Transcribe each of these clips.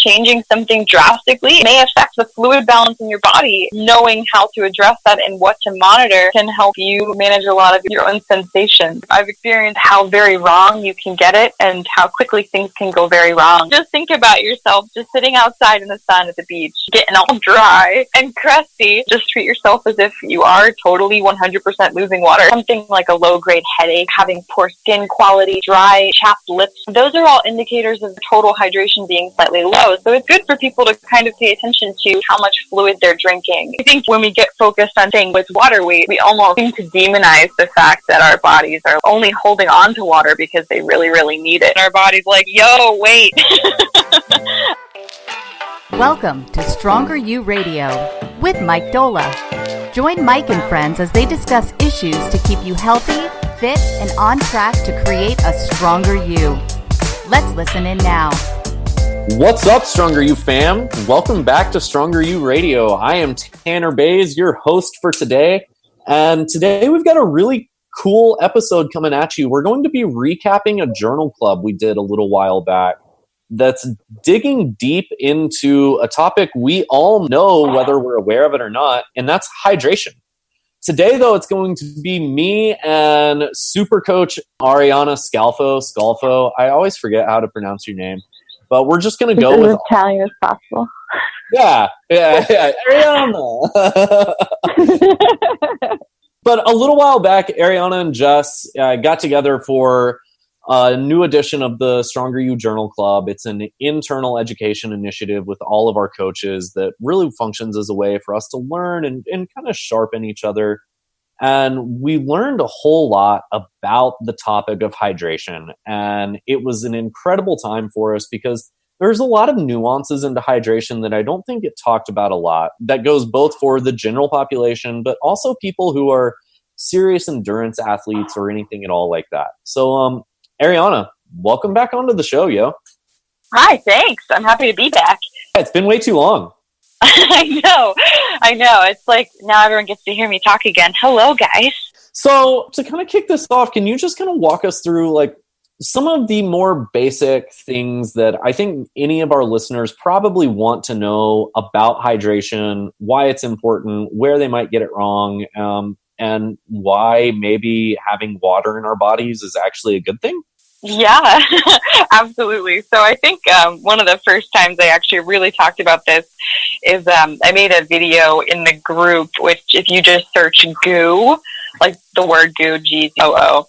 changing something drastically, it may affect the fluid balance in your body. Knowing how to address that and what to monitor can help you manage a lot of your own sensations. I've experienced how very wrong you can get it and how quickly things can go very wrong. Just think about yourself just sitting outside in the sun at the beach, getting all dry and crusty. Just treat yourself as if you are totally 100% losing water. Something like a low-grade headache, having poor skin quality, dry, chapped lips. Those are all indicators of total hydration being slightly low. So it's good for people to kind of pay attention to how much fluid they're drinking. I think when we get focused on saying with water weight, we almost seem to demonize the fact that our bodies are only holding on to water because they really, really need it. And our body's like, yo, wait. Welcome to Stronger You Radio with Mike Dola. Join Mike and friends as they discuss issues to keep you healthy, fit, and on track to create a stronger you. Let's listen in now. What's up, Stronger You fam? Welcome back to Stronger You Radio. I am Tanner Bays, your host for today. And today we've got a really cool episode coming at you. We're going to be recapping a journal club we did a little while back that's digging deep into a topic we all know, whether we're aware of it or not, and that's hydration. Today, though, it's going to be me and super coach Ariana Scalfo. I always forget how to pronounce your name, but we're just going to go with as Italian as possible. Yeah, Ariana. But a little while back, Ariana and Jess got together for a new edition of the Stronger You Journal Club. It's an internal education initiative with all of our coaches that really functions as a way for us to learn and kind of sharpen each other. And we learned a whole lot about the topic of hydration. And it was an incredible time for us because there's a lot of nuances into hydration that I don't think get talked about a lot. That goes both for the general population, but also people who are serious endurance athletes or anything at all like that. So, Ariana, welcome back onto the show, yo. Hi, thanks. I'm happy to be back. It's been way too long. I know. It's like now everyone gets to hear me talk again. Hello, guys. So to kind of kick this off, can you just kind of walk us through like some of the more basic things that I think any of our listeners probably want to know about hydration, why it's important, where they might get it wrong, and why maybe having water in our bodies is actually a good thing? Yeah, absolutely. So I think one of the first times I actually really talked about this is I made a video in the group, which if you just search goo, like the word goo, G-O-O,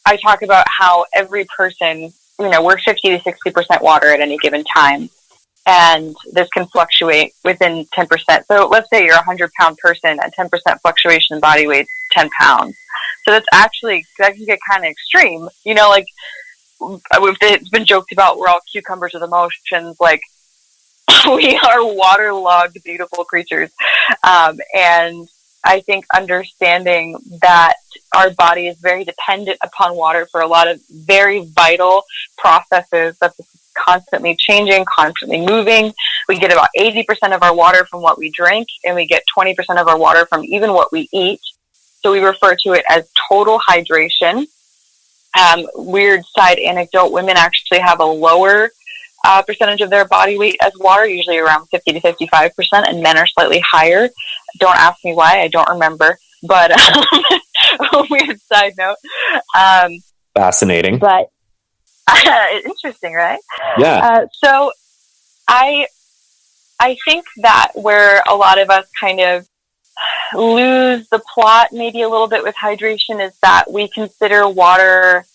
I talk about how every person, we're 50 to 60% water at any given time. And this can fluctuate within 10%. So let's say you're a 100-pound person, a 10% fluctuation in body weight, 10 pounds. So that can get kind of extreme. It's been joked about we're all cucumbers with emotions. Like, we are waterlogged, beautiful creatures. And I think understanding that our body is very dependent upon water for a lot of very vital processes that's constantly changing, constantly moving. We get about 80% of our water from what we drink, and we get 20% of our water from even what we eat. So we refer to it as total hydration. Weird side anecdote, women actually have a lower percentage of their body weight as water, usually around 50 to 55%, and men are slightly higher. Don't ask me why, I don't remember. But a weird side note. Fascinating. But interesting, right? Yeah. So I think that where a lot of us kind of lose the plot maybe a little bit with hydration is that we consider water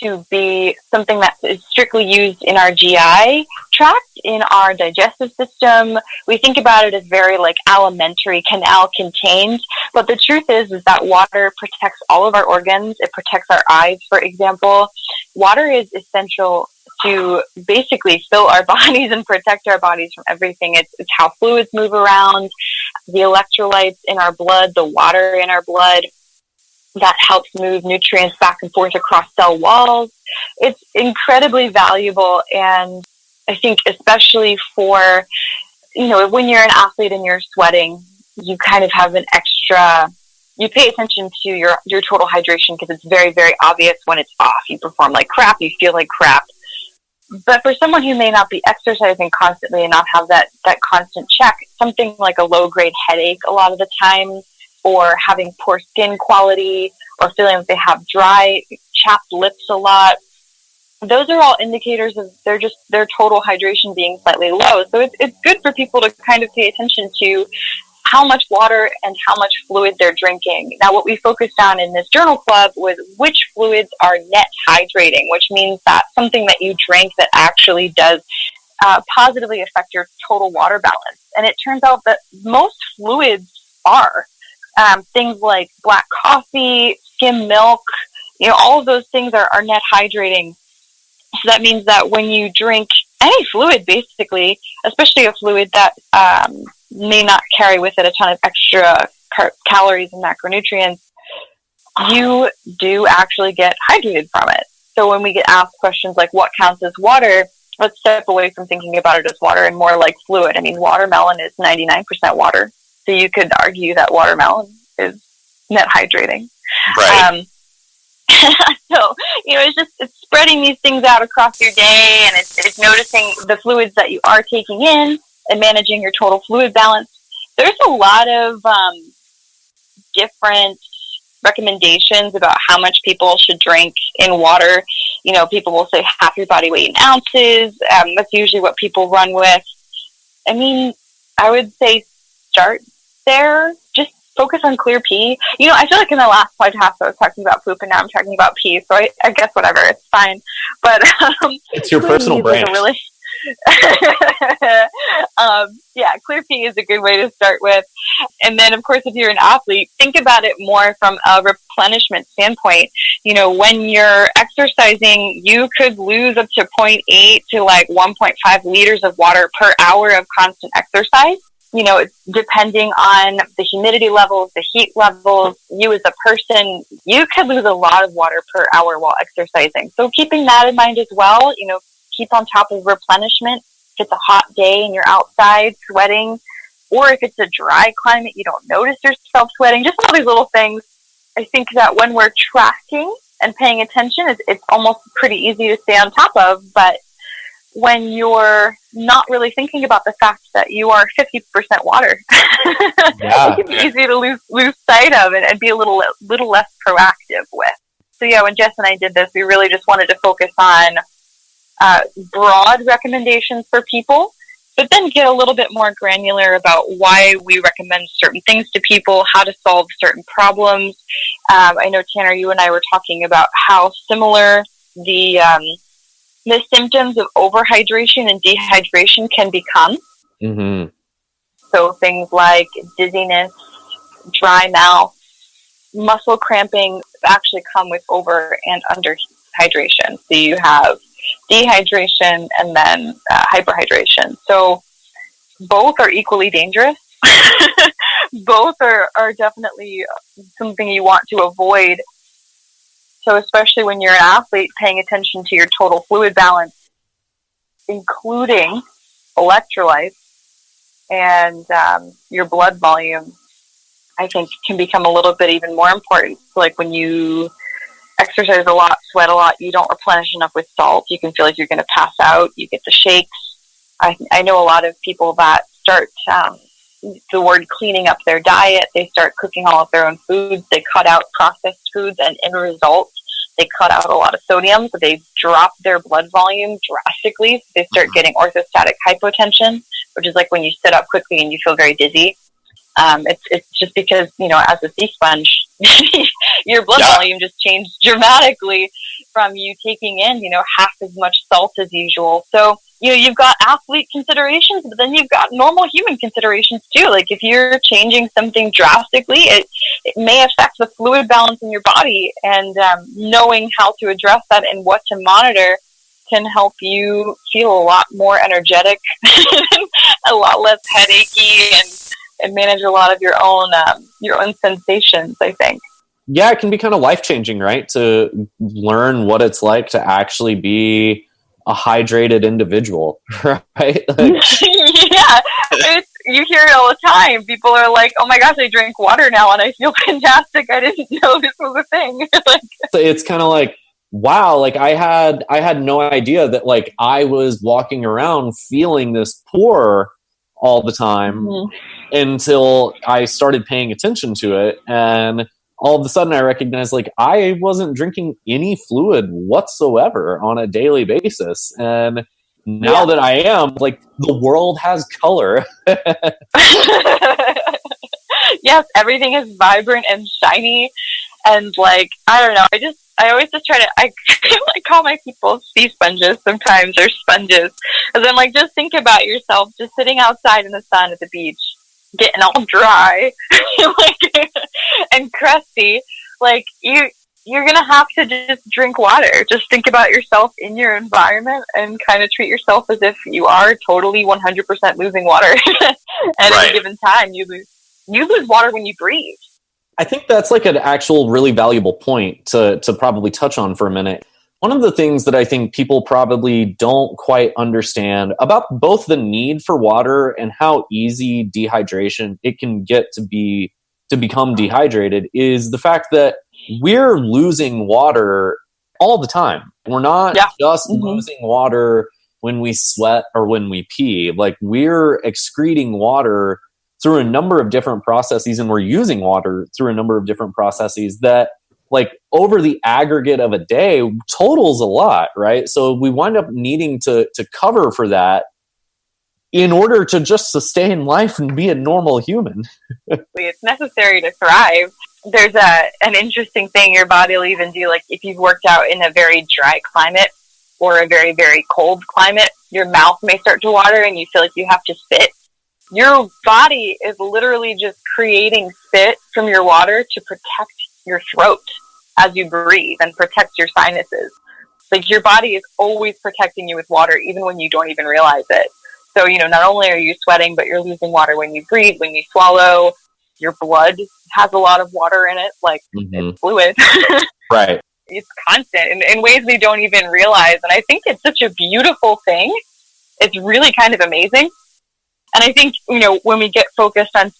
to be something that is strictly used in our GI tract, in our digestive system. We think about it as very like alimentary, canal contained, but the truth is that water protects all of our organs. It protects our eyes, for example. Water is essential to basically fill our bodies and protect our bodies from everything. It's how fluids move around, the electrolytes in our blood, the water in our blood that helps move nutrients back and forth across cell walls. It's incredibly valuable. And I think especially for, when you're an athlete and you're sweating, you kind of have an extra, you pay attention to your total hydration because it's very, very obvious when it's off. You perform like crap, you feel like crap. But for someone who may not be exercising constantly and not have that constant check, something like a low-grade headache a lot of the time, or having poor skin quality, or feeling like they have dry, chapped lips a lot, those are all indicators of their total hydration being slightly low. So it's good for people to kind of pay attention to how much water and how much fluid they're drinking. Now, what we focused on in this journal club was which fluids are net hydrating, which means that something that you drink that actually does positively affect your total water balance. And it turns out that most fluids are. Things like black coffee, skim milk, all of those things are net hydrating. So that means that when you drink any fluid, basically, especially a fluid that may not carry with it a ton of extra calories and macronutrients, you do actually get hydrated from it. So when we get asked questions like what counts as water, let's step away from thinking about it as water and more like fluid. I mean, watermelon is 99% water. So you could argue that watermelon is net hydrating. Right. So, it's spreading these things out across your day, and it's noticing the fluids that you are taking in and managing your total fluid balance. There's a lot of different recommendations about how much people should drink in water. People will say half your body weight in ounces. That's usually what people run with. I mean, I would say start there. Just focus on clear pee. I feel like in the last podcast I was talking about poop, and now I'm talking about pee. So I guess whatever, it's fine. But it's your personal brand. Clear pee is a good way to start with. And then, of course, if you're an athlete, think about it more from a replenishment standpoint. When you're exercising, you could lose up to 0.8 to 1.5 liters of water per hour of constant exercise. It's depending on the humidity levels, the heat levels, you as a person, you could lose a lot of water per hour while exercising. So keeping that in mind as well, keep on top of replenishment. If it's a hot day and you're outside sweating, or if it's a dry climate, you don't notice yourself sweating, just all these little things. I think that when we're tracking and paying attention, it's almost pretty easy to stay on top of, but when you're not really thinking about the fact that you are 50% water, it can be easy to lose sight of and be a little less proactive with. So when Jess and I did this, we really just wanted to focus on broad recommendations for people, but then get a little bit more granular about why we recommend certain things to people, how to solve certain problems. I know, Tanner, you and I were talking about how similar the symptoms of overhydration and dehydration can become. Mm-hmm. So things like dizziness, dry mouth, muscle cramping actually come with over and under hydration. So you have dehydration and then hyperhydration. So both are equally dangerous. Both are definitely something you want to avoid. So especially when you're an athlete, paying attention to your total fluid balance, including electrolytes and your blood volume, I think can become a little bit even more important. So like when you exercise a lot, sweat a lot, you don't replenish enough with salt, you can feel like you're going to pass out, you get the shakes. I know a lot of people that start the word cleaning up their diet. They start cooking all of their own foods. They cut out processed foods, and in result, they cut out a lot of sodium. So they drop their blood volume drastically. So they start getting orthostatic hypotension, which is like when you sit up quickly and you feel very dizzy. It's just because, as a sea sponge, your blood volume just changed dramatically from you taking in, half as much salt as usual. So, you've got athlete considerations, but then you've got normal human considerations too. Like if you're changing something drastically, it may affect the fluid balance in your body, and knowing how to address that and what to monitor can help you feel a lot more energetic, a lot less headachy, and manage a lot of your own sensations, I think. Yeah, it can be kind of life-changing, right? To learn what it's like to actually be a hydrated individual, right? Yeah, you hear it all the time. People are like, "Oh my gosh, I drink water now and I feel fantastic. I didn't know this was a thing." So it's kind of like wow, like I had no idea that like I was walking around feeling this poor all the time until I started paying attention to it. And all of a sudden I recognized like I wasn't drinking any fluid whatsoever on a daily basis. And now that I am, like, the world has color. Yes, everything is vibrant and shiny. And like, I don't know, I always just try to, I like call my people sea sponges sometimes, or sponges. And then like, just think about yourself just sitting outside in the sun at the beach, getting all dry like, and crusty. Like, you're going to have to just drink water. Just think about yourself in your environment and kind of treat yourself as if you are totally 100% losing water. At any given time, you lose water when you breathe. I think that's like an actual really valuable point to probably touch on for a minute. One of the things that I think people probably don't quite understand about both the need for water and how easy dehydration it can get to become dehydrated is the fact that we're losing water all the time. We're not just losing water when we sweat or when we pee. Like, we're excreting water through a number of different processes, and we're using water through a number of different processes that, like, over the aggregate of a day totals a lot, right? So we wind up needing to cover for that in order to just sustain life and be a normal human. It's necessary to thrive. There's an interesting thing your body will even do, like if you've worked out in a very dry climate or a very, very cold climate, your mouth may start to water and you feel like you have to spit. Your body is literally just creating spit from your water to protect your throat as you breathe and protect your sinuses. Like, your body is always protecting you with water, even when you don't even realize it. So, not only are you sweating, but you're losing water when you breathe, when you swallow. Your blood has a lot of water in it, like it's fluid. Right. It's constant in ways we don't even realize. And I think it's such a beautiful thing. It's really kind of amazing. And I think, when we get focused on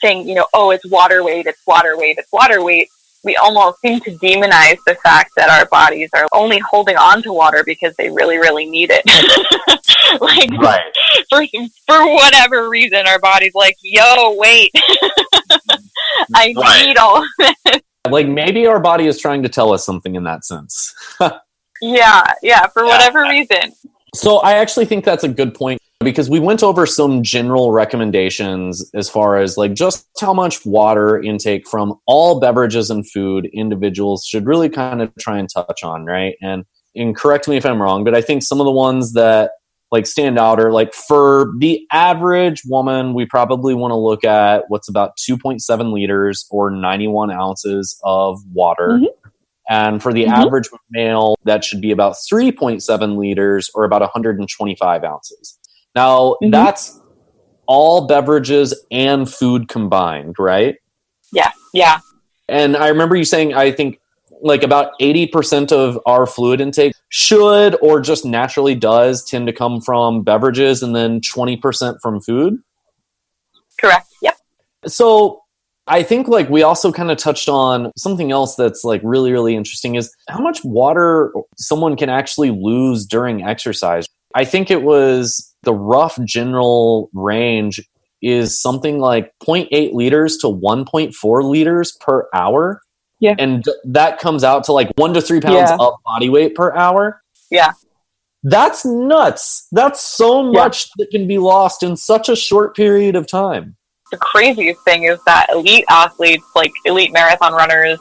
saying, oh, it's water weight, it's water weight, it's water weight, we almost seem to demonize the fact that our bodies are only holding on to water because they really, really need it. Like, for whatever reason, our body's like, yo, wait, I need all of this. Like, maybe our body is trying to tell us something in that sense. Yeah, for whatever reason. So I actually think that's a good point, because we went over some general recommendations as far as like just how much water intake from all beverages and food individuals should really kind of try and touch on, right? And correct me if I'm wrong, but I think some of the ones that like stand out are like, for the average woman, we probably want to look at what's about 2.7 liters or 91 ounces of water. And for the average male, that should be about 3.7 liters or about 125 ounces. Now, that's all beverages and food combined, right? Yeah. And I remember you saying, I think, like about 80% of our fluid intake should or just naturally does tend to come from beverages, and then 20% from food? Correct, yep. So I think like we also kind of touched on something else that's like really, really interesting, is how much water someone can actually lose during exercise. I think it was the rough general range is something like 0.8 liters to 1.4 liters per hour. Yeah. And that comes out to like 1 to 3 pounds of body weight per hour. Yeah. That's nuts. That's so much that can be lost in such a short period of time. The craziest thing is that elite athletes, like elite marathon runners,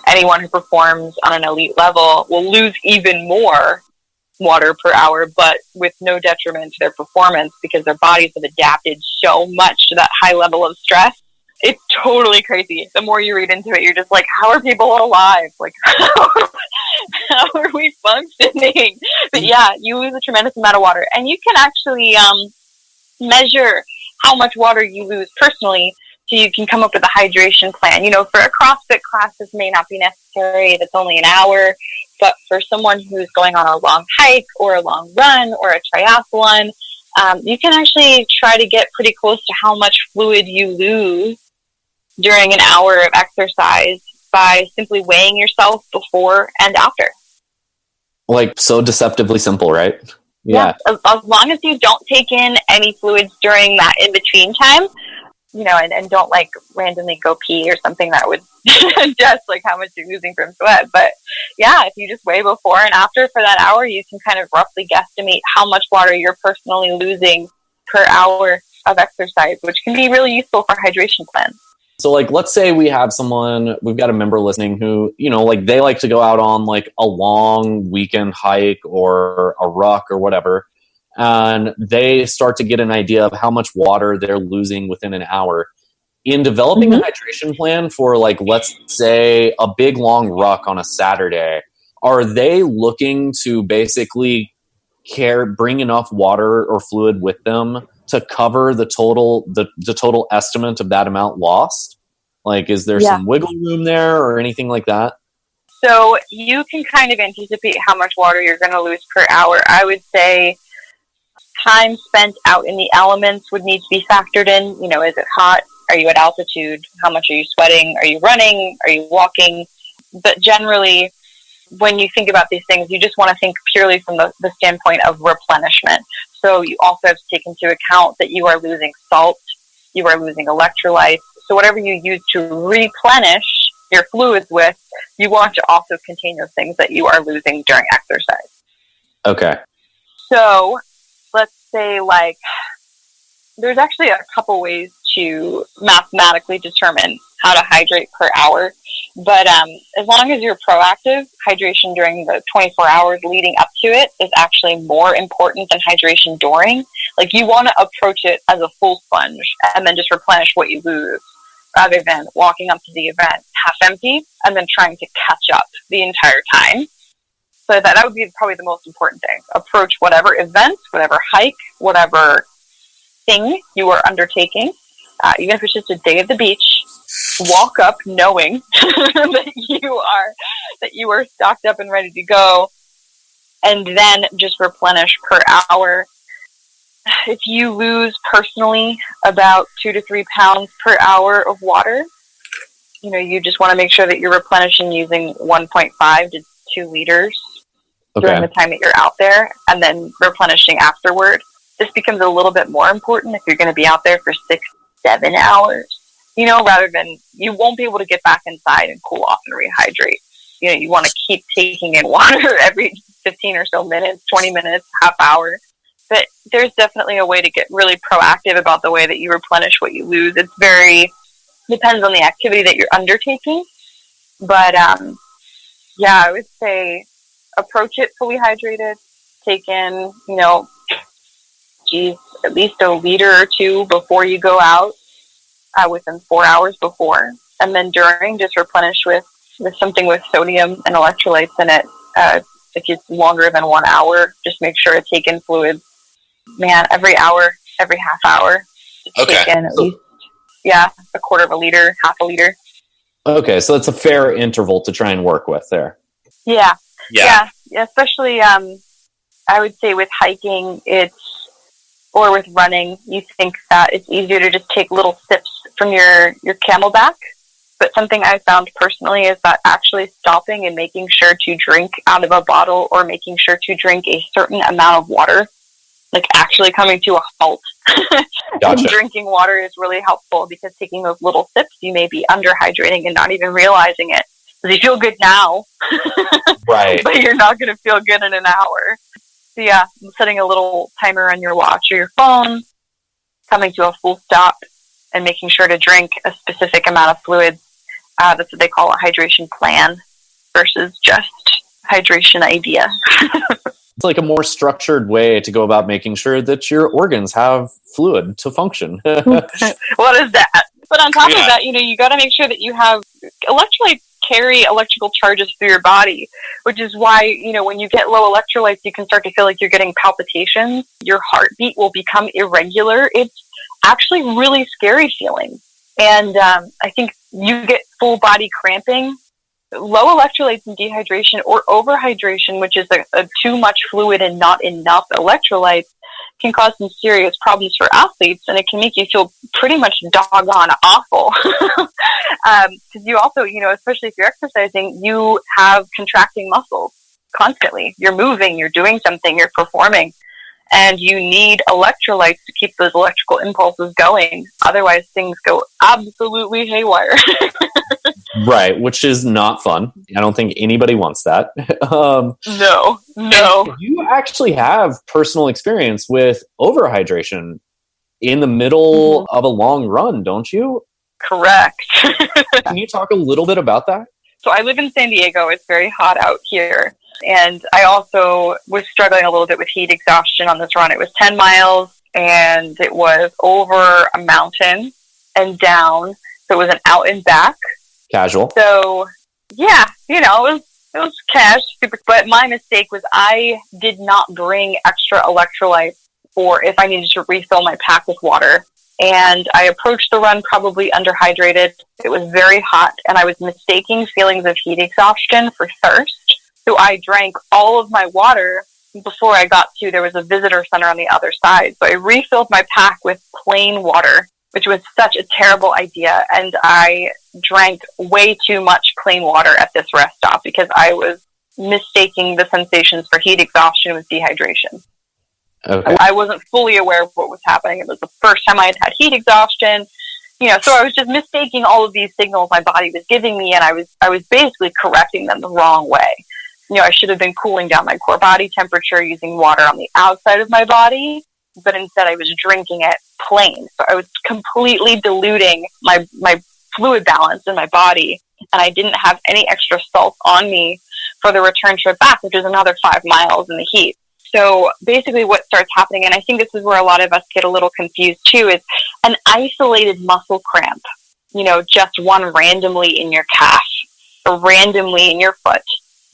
anyone who performs on an elite level will lose even more water per hour, but with no detriment to their performance, because their bodies have adapted so much to that high level of stress. It's totally crazy. The more you read into it, you're just like, how are people alive? Like, how are we functioning? But yeah, you lose a tremendous amount of water. And you can actually measure how much water you lose personally, so you can come up with a hydration plan. For a CrossFit class, this may not be necessary. It's only an hour. But for someone who's going on a long hike or a long run or a triathlon, you can actually try to get pretty close to how much fluid you lose during an hour of exercise by simply weighing yourself before and after. Like, so deceptively simple, right? Yeah. As long as you don't take in any fluids during that in-between time, you know, and don't like randomly go pee or something that would just like how much you're losing from sweat. But yeah, if you just weigh before and after for that hour, you can kind of roughly guesstimate how much water you're personally losing per hour of exercise, which can be really useful for hydration plans. So like, let's say we've got a member listening who, you know, like they like to go out on like a long weekend hike or a ruck or whatever. And they start to get an idea of how much water they're losing within an hour. In developing a hydration plan for, like, let's say a big long ruck on a Saturday, are they looking to basically bring enough water or fluid with them to cover the total estimate of that amount lost? Like, is there some wiggle room there or anything like that? So you can kind of anticipate how much water you're going to lose per hour. I would say time spent out in the elements would need to be factored in. You know, is it hot? Are you at altitude? How much are you sweating? Are you running? Are you walking? But generally, when you think about these things, you just want to think purely from the standpoint of replenishment. So you also have to take into account that you are losing salt, you are losing electrolytes. So whatever you use to replenish your fluids with, you want to also contain those things that you are losing during exercise. Okay. So let's say, like, there's actually a couple ways to mathematically determine how to hydrate per hour. But as long as you're proactive, hydration during the 24 hours leading up to it is actually more important than hydration during. Like, you want to approach it as a full sponge and then just replenish what you lose, rather than walking up to the event half empty and then trying to catch up the entire time. So that would be probably the most important thing. Approach whatever event, whatever hike, whatever thing you are undertaking, even if it's just a day at the beach, walk up knowing that you are stocked up and ready to go, and then just replenish per hour. If you lose personally about 2 to 3 pounds per hour of water, you know, you just want to make sure that you're replenishing using 1.5 to 2 liters during the time that you're out there, and then replenishing afterward. This becomes a little bit more important if you're going to be out there for 6-7 hours, you know, rather than, you won't be able to get back inside and cool off and rehydrate. You know, you want to keep taking in water every 15 or so minutes, 20 minutes, half hour. But there's definitely a way to get really proactive about the way that you replenish what you lose. It's depends on the activity that you're undertaking. But, yeah, I would say approach it fully hydrated. Take in, you know, at least a liter or 2 before you go out, within 4 hours before. And then during, just replenish with something with sodium and electrolytes in it. If it's longer than 1 hour, just make sure to take in fluids. Man, every hour, every half hour. Take in at least, a quarter of a liter, half a liter. Okay, so that's a fair interval to try and work with there. Yeah. Especially, I would say with hiking, or with running, you think that it's easier to just take little sips from your Camelback. But something I found personally is that actually stopping and making sure to drink out of a bottle, or making sure to drink a certain amount of water, like actually coming to a halt and drinking water, is really helpful, because taking those little sips, you may be underhydrating and not even realizing it. Because you feel good now, right? But you're not going to feel good in an hour. So yeah, setting a little timer on your watch or your phone, coming to a full stop, and making sure to drink a specific amount of fluid. That's what they call a hydration plan versus just hydration idea. It's like a more structured way to go about making sure that your organs have fluid to function. What is that? But on top of that, you know, you got to make sure that you have electrolytes carry electrical charges through your body, which is why, you know, when you get low electrolytes, you can start to feel like you're getting palpitations. Your heartbeat will become irregular. It's actually really scary feeling. And I think you get full body cramping. Low electrolytes and dehydration, or overhydration, which is a too much fluid and not enough electrolytes, can cause some serious problems for athletes, and it can make you feel pretty much doggone awful. Because you also, especially if you're exercising, you have contracting muscles constantly. You're moving, you're doing something, you're performing, and you need electrolytes to keep those electrical impulses going. Otherwise, things go absolutely haywire. Right, which is not fun. I don't think anybody wants that. No. You actually have personal experience with overhydration in the middle of a long run, don't you? Correct. Can you talk a little bit about that? So I live in San Diego. It's very hot out here. And I also was struggling a little bit with heat exhaustion on this run. It was 10 miles, and it was over a mountain and down. So it was an out and back. Casual. So, yeah, it was cash. But my mistake was I did not bring extra electrolytes for if I needed to refill my pack with water. And I approached the run probably underhydrated. It was very hot, and I was mistaking feelings of heat exhaustion for thirst. So I drank all of my water before I got to, there was a visitor center on the other side. So I refilled my pack with plain water, which was such a terrible idea. And I drank way too much plain water at this rest stop because I was mistaking the sensations for heat exhaustion with dehydration. Okay. I wasn't fully aware of what was happening. It was the first time I had had heat exhaustion. So I was just mistaking all of these signals my body was giving me, and I was basically correcting them the wrong way. I should have been cooling down my core body temperature using water on the outside of my body, but instead I was drinking it plain. So I was completely diluting my fluid balance in my body, and I didn't have any extra salt on me for the return trip back, which is another 5 miles in the heat. So basically what starts happening, and I think this is where a lot of us get a little confused too, is an isolated muscle cramp, just one randomly in your calf or randomly in your foot,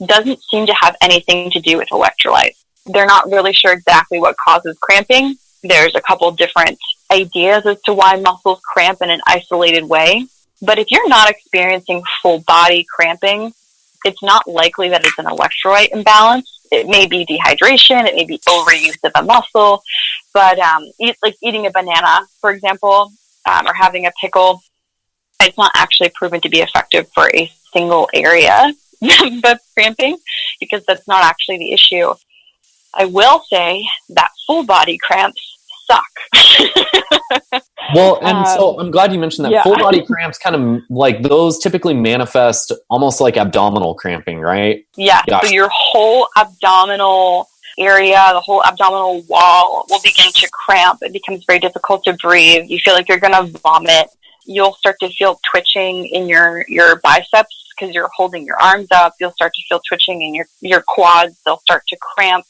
doesn't seem to have anything to do with electrolytes. They're not really sure exactly what causes cramping. There's a couple different ideas as to why muscles cramp in an isolated way. But if you're not experiencing full body cramping, it's not likely that it's an electrolyte imbalance. It may be dehydration, it may be overuse of a muscle, but eating a banana, for example, or having a pickle, it's not actually proven to be effective for a single area but cramping, because that's not actually the issue. I will say that full body cramps suck. Well, and so I'm glad you mentioned that. Full body cramps kind of like those typically manifest almost like abdominal cramping, right? Yeah. So your whole abdominal area, the whole abdominal wall will begin to cramp. It becomes very difficult to breathe. You feel like you're going to vomit. You'll start to feel twitching in your biceps because you're holding your arms up. You'll start to feel twitching in your quads. They'll start to cramp.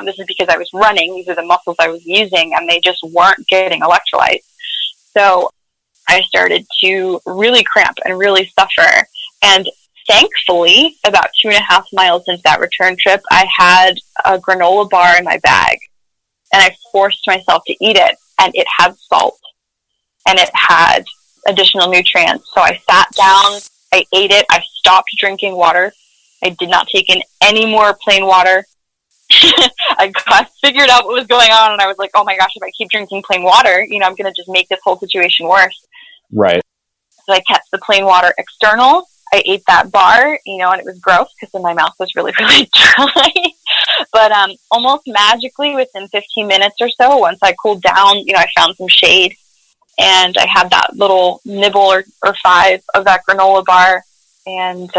This is because I was running. These are the muscles I was using, and they just weren't getting electrolytes. So I started to really cramp and really suffer. And thankfully, about 2.5 miles into that return trip, I had a granola bar in my bag, and I forced myself to eat it. And it had salt, and it had additional nutrients. So I sat down, I ate it, I stopped drinking water. I did not take in any more plain water. I figured out what was going on, and I was like, oh my gosh, if I keep drinking plain water, I'm going to just make this whole situation worse. Right. So I kept the plain water external. I ate that bar, and it was gross because then my mouth was really, really dry. But almost magically, within 15 minutes or so, once I cooled down, I found some shade, and I had that little nibble or 5 of that granola bar, and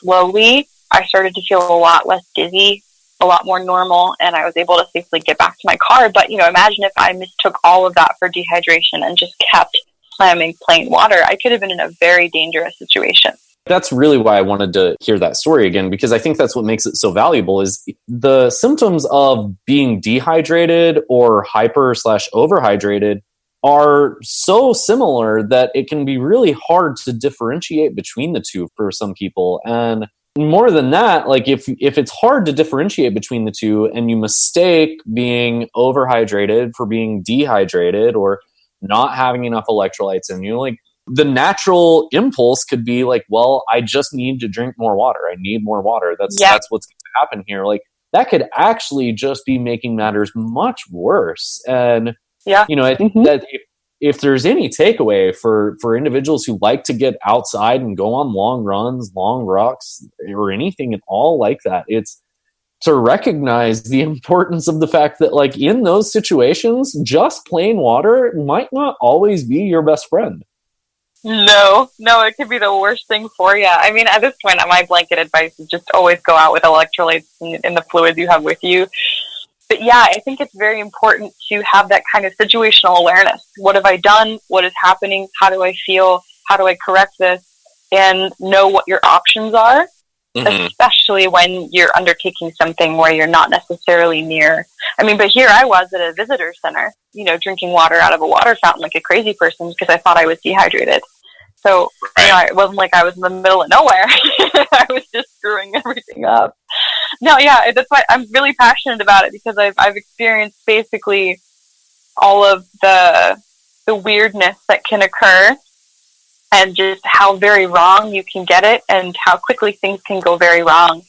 slowly I started to feel a lot less dizzy, a lot more normal, and I was able to safely get back to my car. But, imagine if I mistook all of that for dehydration and just kept slamming plain water. I could have been in a very dangerous situation. That's really why I wanted to hear that story again, because I think that's what makes it so valuable is the symptoms of being dehydrated or hyper/overhydrated are so similar that it can be really hard to differentiate between the two for some people. And more than that, like if it's hard to differentiate between the two and you mistake being overhydrated for being dehydrated or not having enough electrolytes in you, like the natural impulse could be like, well, I just need to drink more water. I need more water. That's what's going to happen here. Like that could actually just be making matters much worse. And, Yeah. you know, I think that if there's any takeaway for individuals who like to get outside and go on long runs, long walks, or anything at all like that, it's to recognize the importance of the fact that, like, in those situations, just plain water might not always be your best friend. No, it could be the worst thing for you. I mean, at this point, my blanket advice is just always go out with electrolytes in the fluids you have with you. But yeah, I think it's very important to have that kind of situational awareness. What have I done? What is happening? How do I feel? How do I correct this? And know what your options are, especially when you're undertaking something where you're not necessarily near. I mean, but here I was at a visitor center, you know, drinking water out of a water fountain like a crazy person because I thought I was dehydrated. So, you know, it wasn't like I was in the middle of nowhere. I was just screwing everything up. No, yeah, that's why I'm really passionate about it, because I've experienced basically all of the weirdness that can occur, and just how very wrong you can get it, and how quickly things can go very wrong,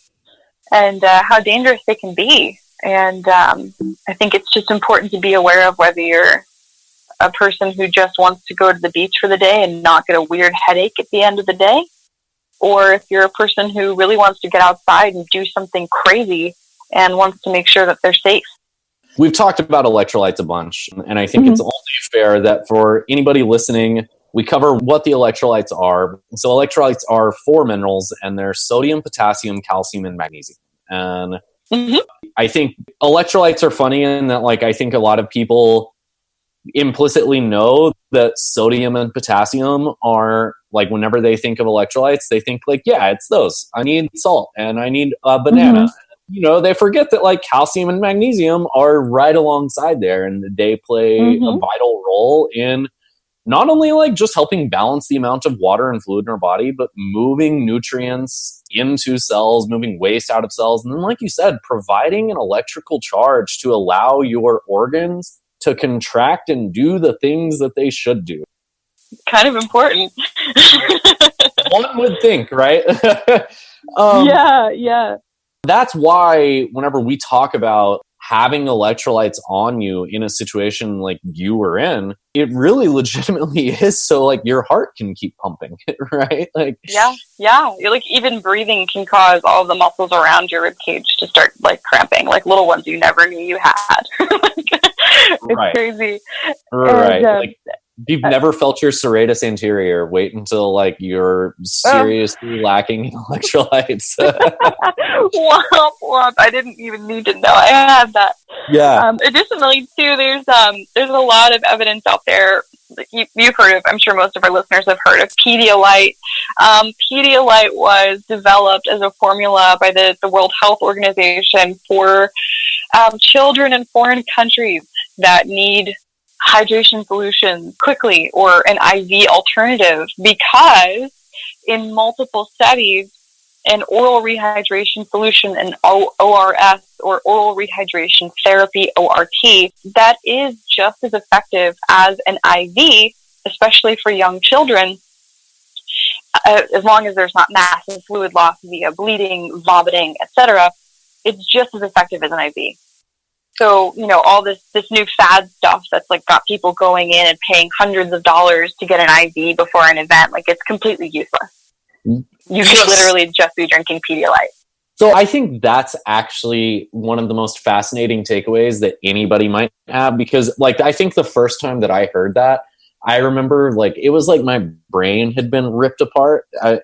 and how dangerous they can be. And I think it's just important to be aware of whether you're a person who just wants to go to the beach for the day and not get a weird headache at the end of the day, or if you're a person who really wants to get outside and do something crazy and wants to make sure that they're safe. We've talked about electrolytes a bunch, and I think it's only fair that for anybody listening, we cover what the electrolytes are. So electrolytes are 4 minerals, and they're sodium, potassium, calcium, and magnesium. And I think electrolytes are funny in that, like, I think a lot of people implicitly know that sodium and potassium are, like, whenever they think of electrolytes, they think, like, yeah, it's those. I need salt and I need a banana. You know, they forget that, like, calcium and magnesium are right alongside there, and they play a vital role in not only, like, just helping balance the amount of water and fluid in our body, but moving nutrients into cells, moving waste out of cells, and then, like you said, providing an electrical charge to allow your organs to contract and do the things that they should do. Kind of important. One would think, right? Yeah. That's why whenever we talk about having electrolytes on you in a situation like you were in, it really legitimately is so, like, your heart can keep pumping, right? Like, yeah. Like, even breathing can cause all the muscles around your rib cage to start, like, cramping, like little ones you never knew you had. It's crazy. Right. And, like, if you've never felt your serratus anterior, wait until, like, you're seriously lacking in electrolytes. Womp womp. I didn't even need to know I had that. Yeah. Additionally, too, there's a lot of evidence out there. You've heard of, I'm sure most of our listeners have heard of Pedialyte. Pedialyte was developed as a formula by the World Health Organization for children in foreign countries that need hydration solutions quickly, or an IV alternative, because in multiple studies, an oral rehydration solution, an ORS, or oral rehydration therapy, ORT, that is just as effective as an IV, especially for young children, as long as there's not massive fluid loss via bleeding, vomiting, etc. It's just as effective as an IV. So, you know, all this new fad stuff that's, like, got people going in and paying hundreds of dollars to get an IV before an event, like, it's completely useless. You could literally just be drinking Pedialyte. So I think that's actually one of the most fascinating takeaways that anybody might have, because, like, I think the first time that I heard that, I remember, like, it was like my brain had been ripped apart. You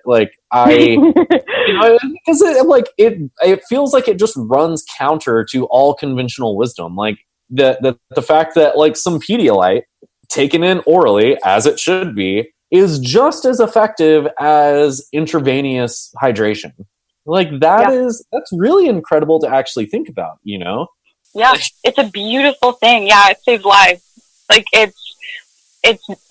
know, because it feels like it just runs counter to all conventional wisdom. Like, the fact that, like, some Pedialyte taken in orally, as it should be, is just as effective as intravenous hydration. Like, that's really incredible to actually think about, you know? Yeah, it's a beautiful thing. Yeah, it saves lives. Like, it's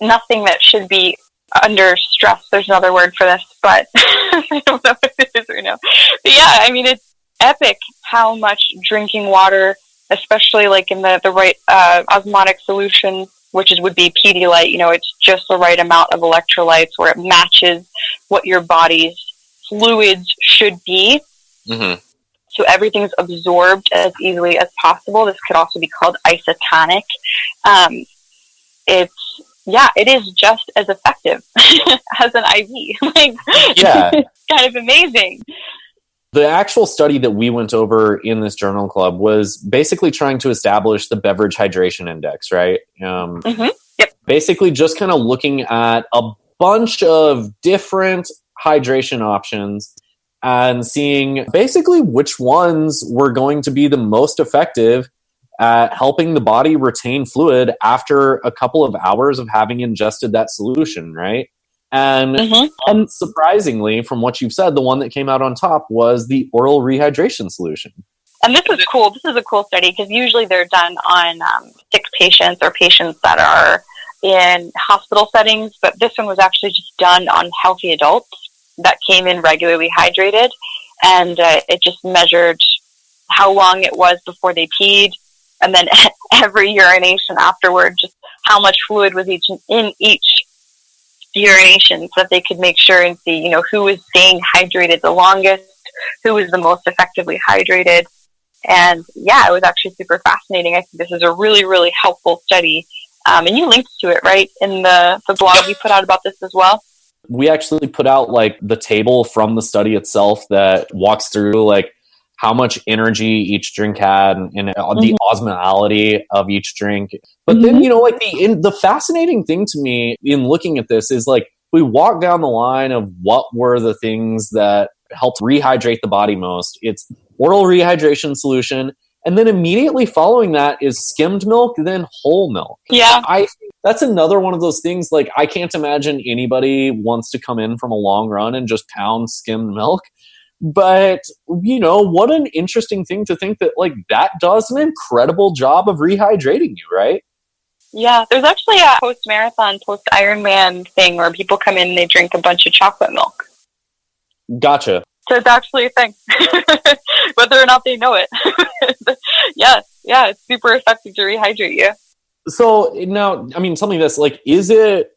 nothing that should be under stress. There's another word for this, but I don't know what it is right now. But yeah, I mean, it's epic how much drinking water, especially, like, in the right osmotic solution, which would be Pedialyte, you know, it's just the right amount of electrolytes where it matches what your body's fluids should be. so everything's absorbed as easily as possible. This could also be called isotonic. It is just as effective as an IV. It's kind of amazing. The actual study that we went over in this journal club was basically trying to establish the beverage hydration index, right? Yep. Basically just kind of looking at a bunch of different hydration options and seeing basically which ones were going to be the most effective at helping the body retain fluid after a couple of hours of having ingested that solution, right? And surprisingly, from what you've said, the one that came out on top was the oral rehydration solution. And this is cool. This is a cool study because usually they're done on sick patients or patients that are in hospital settings, but this one was actually just done on healthy adults that came in regularly hydrated, and it just measured how long it was before they peed, and then every urination afterward, just how much fluid was in each urination, so that they could make sure and see, who was staying hydrated the longest, who was the most effectively hydrated. And it was actually super fascinating. I think this is a really, really helpful study. And you linked to it, right, in the blog you put out about this as well? We actually put out the table from the study itself that walks through how much energy each drink had and the osmolality of each drink. But then, the fascinating thing to me in looking at this is we walk down the line of what were the things that helped rehydrate the body most. It's oral rehydration solution. And then immediately following that is skimmed milk, then whole milk. Yeah. I think that's another one of those things, I can't imagine anybody wants to come in from a long run and just pound skimmed milk. But, what an interesting thing to think that, that does an incredible job of rehydrating you, right? Yeah, there's actually a post-marathon, post-Ironman thing where people come in and they drink a bunch of chocolate milk. Gotcha. So it's actually a thing, whether or not they know it. Yeah, it's super effective to rehydrate you. So now, tell me this, is it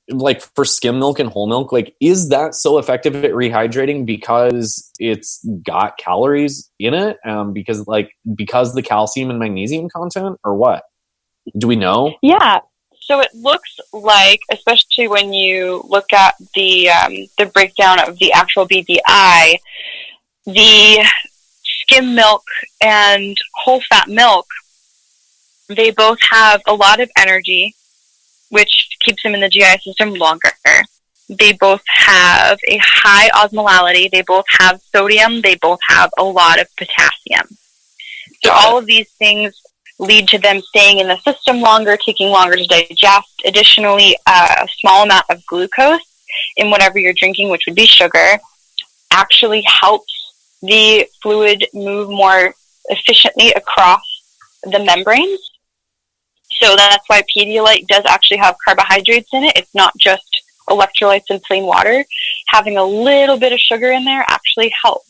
for skim milk and whole milk, is that so effective at rehydrating because it's got calories in it? Because the calcium and magnesium content, or what? Do we know? Yeah. So it looks like, especially when you look at the breakdown of the actual BBI, the skim milk and whole fat milk, they both have a lot of energy, which keeps them in the GI system longer. They both have a high osmolality. They both have sodium. They both have a lot of potassium. So all of these things lead to them staying in the system longer, taking longer to digest. Additionally, a small amount of glucose in whatever you're drinking, which would be sugar, actually helps the fluid move more efficiently across the membranes. So that's why Pedialyte does actually have carbohydrates in it. It's not just electrolytes and plain water. Having a little bit of sugar in there actually helps.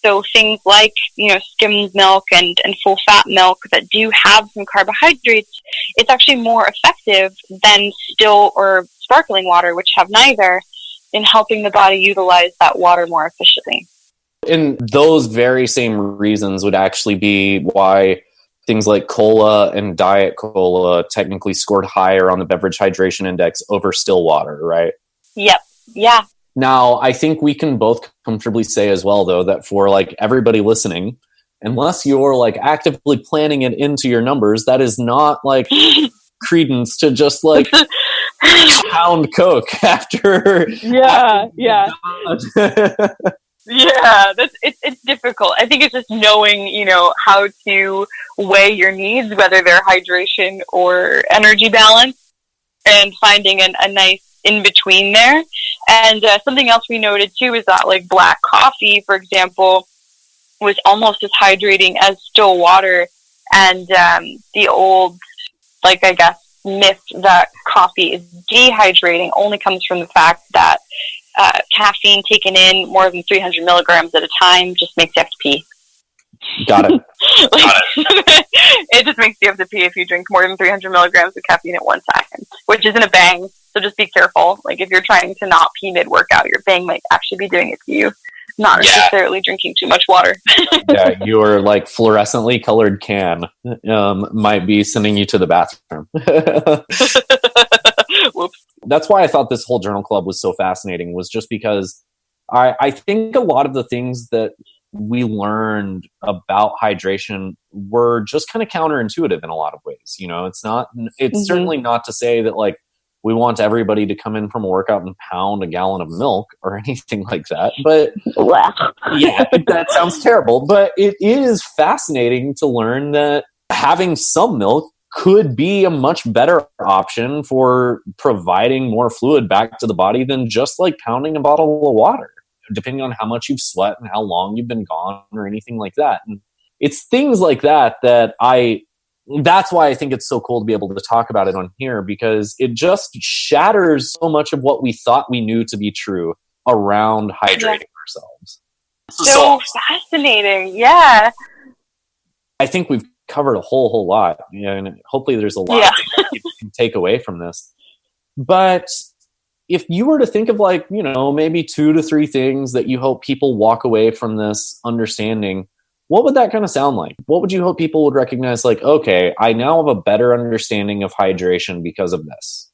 So things like, skimmed milk and full fat milk that do have some carbohydrates, it's actually more effective than still or sparkling water, which have neither, in helping the body utilize that water more efficiently. And those very same reasons would actually be why things like cola and diet cola technically scored higher on the beverage hydration index over still water, right? Yep. Yeah. Now, I think we can both comfortably say as well, though, that for everybody listening, unless you're actively planning it into your numbers, that is not credence to just pound Coke after. Yeah. Yeah, it's difficult. I think it's just knowing, how to weigh your needs, whether they're hydration or energy balance, and finding a nice in between there. And something else we noted too is that black coffee, for example, was almost as hydrating as still water. And the old, I guess, myth that coffee is dehydrating only comes from the fact that caffeine taken in more than 300 milligrams at a time just makes you have to pee. Got it. It just makes you have to pee if you drink more than 300 milligrams of caffeine at one time, which isn't a bang. So just be careful. If you're trying to not pee mid-workout, your bang might actually be doing it to you. not necessarily drinking too much water. Yeah, your like fluorescently colored can might be sending you to the bathroom. Whoops. That's why I thought this whole journal club was so fascinating, was just because I think a lot of the things that we learned about hydration were just kind of counterintuitive in a lot of ways. You know, it's certainly not to say that like we want everybody to come in from a workout and pound a gallon of milk or anything like that. But yeah, that sounds terrible. But it is fascinating to learn that having some milk could be a much better option for providing more fluid back to the body than just like pounding a bottle of water, depending on how much you've sweat and how long you've been gone or anything like that. And it's things like that that's why I think it's so cool to be able to talk about it on here, because it just shatters so much of what we thought we knew to be true around hydrating ourselves. So fascinating. Yeah. I think we've covered a whole lot, and hopefully there's a lot that you can take away from this. But if you were to think of like, maybe 2 to 3 things that you hope people walk away from this understanding, what would that kind of sound like? What would you hope people would recognize? Like, okay, I now have a better understanding of hydration because of this.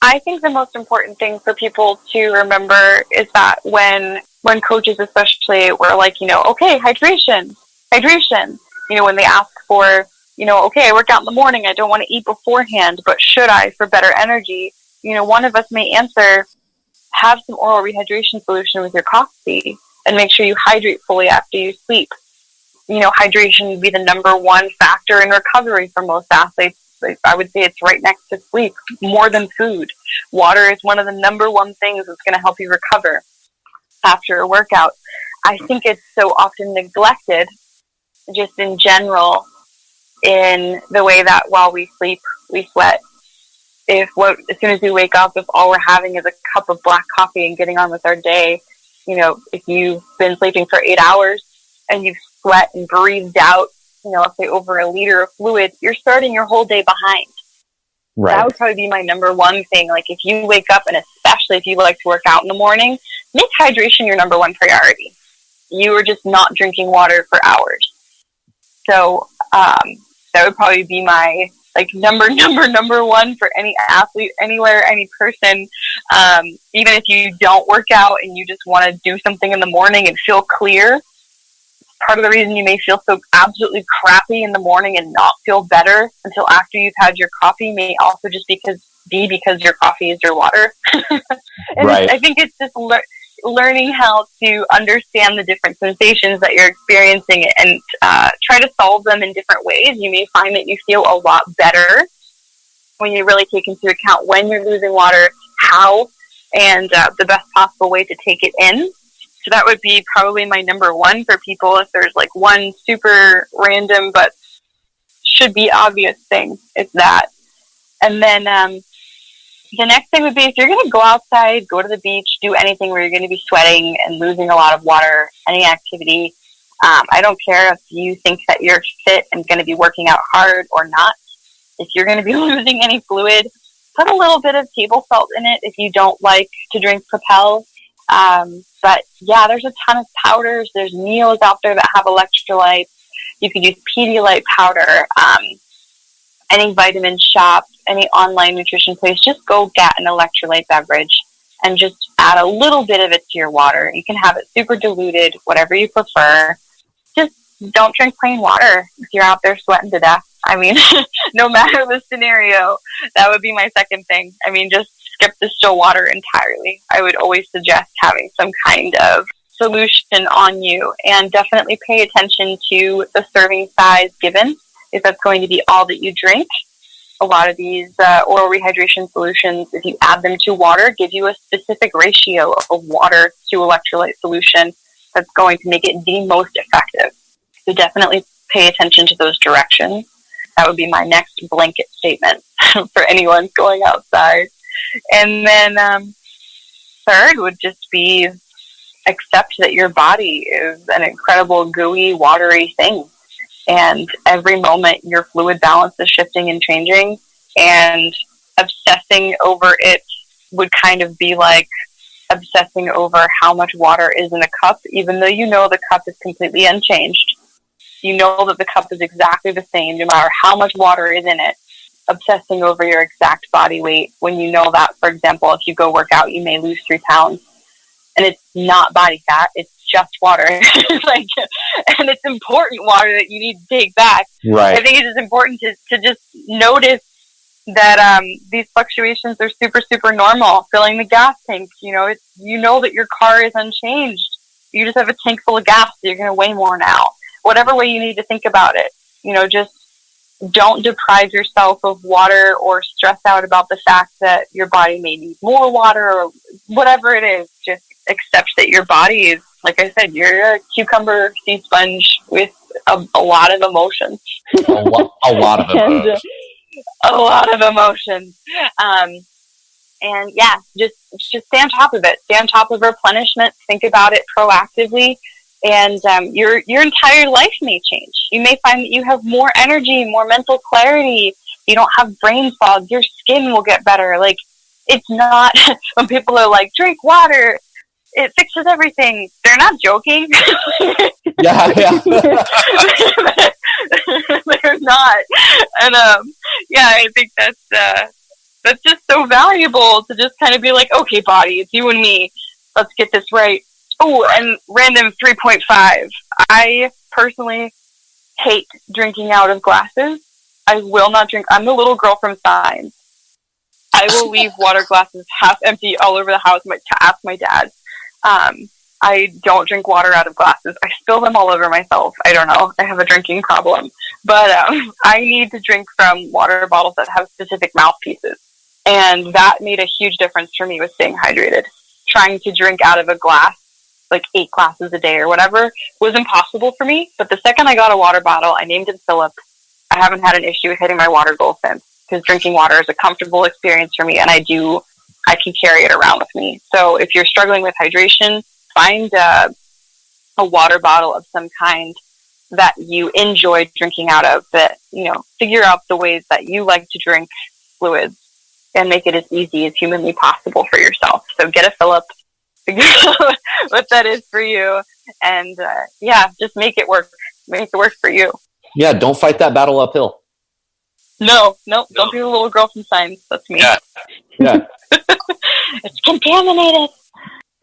I think the most important thing for people to remember is that when coaches especially were like, okay, hydration, when they ask for, okay, I work out in the morning, I don't want to eat beforehand, but should I for better energy? One of us may answer, have some oral rehydration solution with your coffee and make sure you hydrate fully after you sleep. Hydration would be the number one factor in recovery for most athletes. I would say it's right next to sleep, more than food. Water is one of the number one things that's going to help you recover after a workout. I think it's so often neglected, just in general, in the way that while we sleep, we sweat. As soon as we wake up, if all we're having is a cup of black coffee and getting on with our day, if you've been sleeping for 8 hours and you've sweat and breathed out, let's say over a liter of fluid, you're starting your whole day behind. Right. That would probably be my number one thing. Like if you wake up, and especially if you like to work out in the morning, make hydration your number one priority. You are just not drinking water for hours. So that would probably be my number one for any athlete, anywhere, any person. Even if you don't work out and you just want to do something in the morning and feel clear, part of the reason you may feel so absolutely crappy in the morning and not feel better until after you've had your coffee may also just be because your coffee is your water. And right. I think it's just learning how to understand the different sensations that you're experiencing and try to solve them in different ways. You may find that you feel a lot better when you really take into account when you're losing water, how, and the best possible way to take it in. So that would be probably my number one for people. If there's like one super random but should be obvious thing, it's that. And then the next thing would be, if you're going to go outside, go to the beach, do anything where you're going to be sweating and losing a lot of water, any activity, I don't care if you think that you're fit and going to be working out hard or not. If you're going to be losing any fluid, put a little bit of table salt in it if you don't like to drink Propel. But yeah, there's a ton of powders. There's meals out there that have electrolytes. You could use Pedialyte powder. Any vitamin shop, any online nutrition place, just go get an electrolyte beverage and just add a little bit of it to your water. You can have it super diluted, whatever you prefer. Just don't drink plain water if you're out there sweating to death. I mean, no matter the scenario, that would be my second thing. I mean, just skip the still water entirely. I would always suggest having some kind of solution on you, and definitely pay attention to the serving size given, if that's going to be all that you drink. A lot of these oral rehydration solutions, if you add them to water, give you a specific ratio of water to electrolyte solution that's going to make it the most effective. So definitely pay attention to those directions. That would be my next blanket statement for anyone going outside. And then third would just be accept that your body is an incredible, gooey, watery thing. And every moment your fluid balance is shifting and changing, and obsessing over it would kind of be like obsessing over how much water is in a cup, even though you know the cup is completely unchanged. You know that the cup is exactly the same, no matter how much water is in it. Obsessing over your exact body weight when you know that, for example, if you go work out, you may lose 3 pounds. And it's not body fat, it's just water. Like, and it's important water that you need to take back. Right. I think it's just important to just notice that these fluctuations are super, super normal. Filling the gas tank, you know that your car is unchanged. You just have a tank full of gas, so you're going to weigh more now. Whatever way you need to think about it, just don't deprive yourself of water or stress out about the fact that your body may need more water or whatever it is. Just accept that your body is, like I said, you're a cucumber sea sponge with a lot of emotions. A lot of emotions. A lot of emotions. And yeah, just stay on top of it. Stay on top of replenishment. Think about it proactively. And your entire life may change. You may find that you have more energy, more mental clarity. You don't have brain fog. Your skin will get better. Like, it's not, when people are like, drink water, it fixes everything. They're not joking. Yeah. They're not. And I think that's just so valuable to just kind of be like, okay, body, it's you and me. Let's get this right. Oh, and random 3.5. I personally hate drinking out of glasses. I will not drink. I'm the little girl from Signs. I will leave water glasses half empty all over the house to ask my dad. I don't drink water out of glasses. I spill them all over myself. I don't know. I have a drinking problem. But I need to drink from water bottles that have specific mouthpieces. And that made a huge difference for me with staying hydrated. Trying to drink out of a glass, like 8 glasses a day or whatever, was impossible for me. But the second I got a water bottle, I named it Philip. I haven't had an issue with hitting my water goal since, because drinking water is a comfortable experience for me, and I can carry it around with me. So if you're struggling with hydration, find a water bottle of some kind that you enjoy drinking out of, that, figure out the ways that you like to drink fluids and make it as easy as humanly possible for yourself. So get a Philip, figure out what that is for you, and just make it work. Make it work for you. Yeah, don't fight that battle uphill. No, don't be the little girl from Signs. That's me. Yeah. It's contaminated.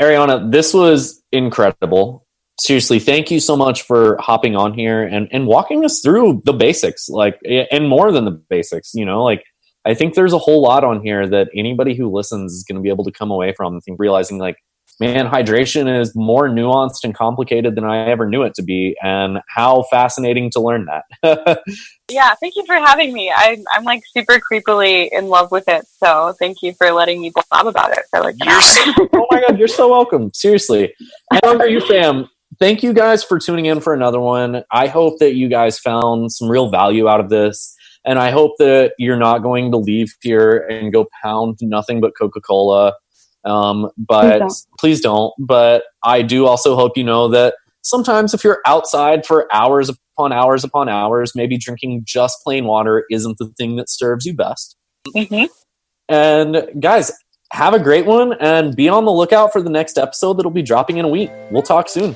Ariana, this was incredible. Seriously, thank you so much for hopping on here and walking us through the basics, and more than the basics, I think there's a whole lot on here that anybody who listens is going to be able to come away from and realizing, man, hydration is more nuanced and complicated than I ever knew it to be, and how fascinating to learn that. Yeah, thank you for having me. I'm super creepily in love with it, so thank you for letting me blab about it for an hour. Oh my God, you're so welcome. Seriously. And under you, fam, thank you guys for tuning in for another one. I hope that you guys found some real value out of this, and I hope that you're not going to leave here and go pound nothing but Coca-Cola. But please don't. But I do also hope you know that sometimes if you're outside for hours upon hours upon hours, maybe drinking just plain water isn't the thing that serves you best. Mm-hmm. And guys, have a great one, and be on the lookout for the next episode that'll be dropping in a week. We'll talk soon.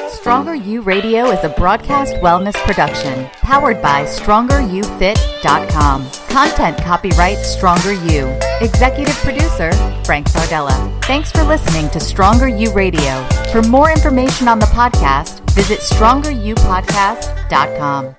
Stronger You Radio is a broadcast wellness production powered by StrongerYouFit.com. Content copyright Stronger You. Executive producer Frank Sardella. Thanks for listening to Stronger You Radio. For more information on the podcast, visit StrongerYouPodcast.com.